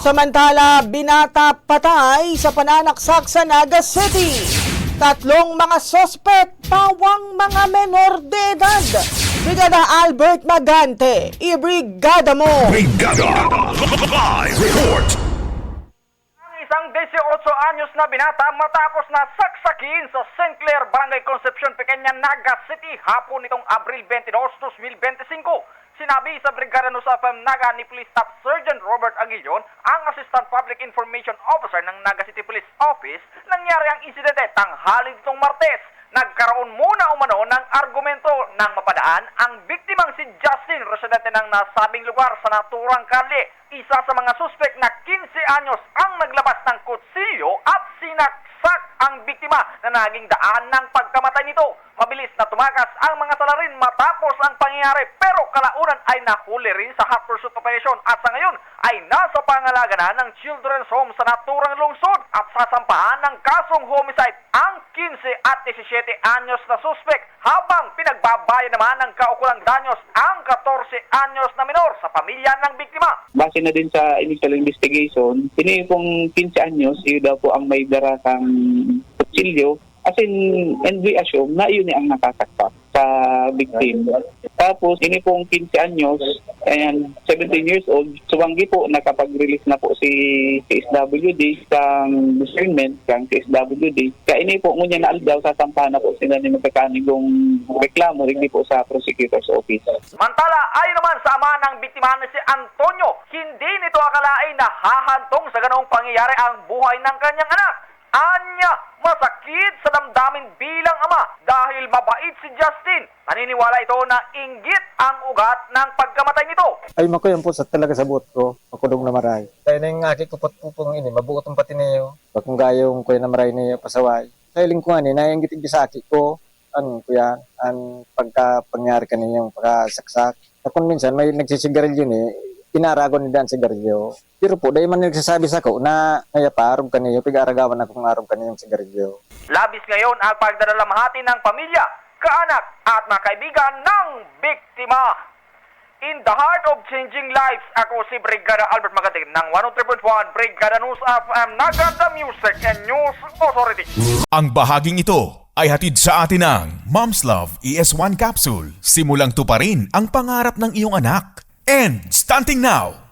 Samantala, binata patay sa pananaksak sa Naga City. Tatlong mga sospek, pawang mga menor de edad. Brigada Albert Magante, ibrigada mo! Brigada Live Report. Ang isang 18 anyos na binata matapos na saksakin sa St. Clair, Barangay Concepcion, Pequeña, Naga City hapon nitong Abril 22, 2025. Sinabi sa Brigada News FM Naga ni Police Staff Sergeant Robert Aguillon, ang Assistant Public Information Officer ng Naga City Police Office, nangyari ang insidente tanghali nitong Martes. Nagkaroon muna umano ng argumento nang mapadaan ang biktimang si Justin, residente ng nasabing lugar sa naturang kalye. Isa sa mga suspek na 15 anyos ang naglabas ng kutsilyo at sinaksak ang biktima na naging daan ng pagkamatay nito. Mabilis na tumakas ang mga salarin matapos ang pangyayari, pero kalaunan ay nahuli rin sa hot pursuit operation at sa ngayon ay nasa pangalaga na ng Children's Home sa naturang lungsod at sasampahan ng kasong homicide ang 15 at 17 anyos na suspek, habang pinagbabayan naman ng kaukulang danyos ang 14 anyos na menor sa pamilya ng biktima. Base na din sa initial investigation, ini pong 15 anyos, yun daw po ang may darakang kutsilyo. As in, and we assume na yun ang nakakasaksak sa victim. Tapos, ini pong 15 anyos and 17 years old, suwanggi po, nakapag-release na po si CSWD sa discernment ng CSWD. Kaya ini po, ngunyan na aldaw, sasampahan na po sila ni magkakanigong reklamo, hindi po sa prosecutor's office. Samantala, ayon naman sa ama ng biktima na si Antonio, hindi nito akalain na hahantong sa ganong pangyayari ang buhay ng kanyang anak. Anya, masakit sa damdamin bilang ama dahil mabait si Justin. Naniniwala ito na inggit ang ugat ng pagkamatay nito. Ay mako yan po sa talaga sa buot ko, makudong na maray. Kaya na yung aki kupot pupong ini, mabuot ang pati niyo. Bakong gayong kuya na maray niyo pasaway. Kaya lingkungan ni, nayanggit sa aki ko, ano kuya, ang pagka-pangyari ka ninyong pagkasaksak. Kung minsan may nagsisigarilyo ni, pinaragon ni Dan sigarilyo. Pero po, dahil man nagsasabi sa ko na pa, arog ka niyo, pig-aragawan akong arog ka niyong sigarilyo. Labis ngayon ang pagdadalamhati ng pamilya, kaanak at mga kaibigan ng biktima. In the heart of changing lives, ako si Brigada Albert Magating ng 103.1 Brigada News FM Naga, the Music and News Authority. Ang bahaging ito ay hatid sa atin ng Mom's Love ES1 Capsule. Simulang tuparin ang pangarap ng iyong anak. And stunting now,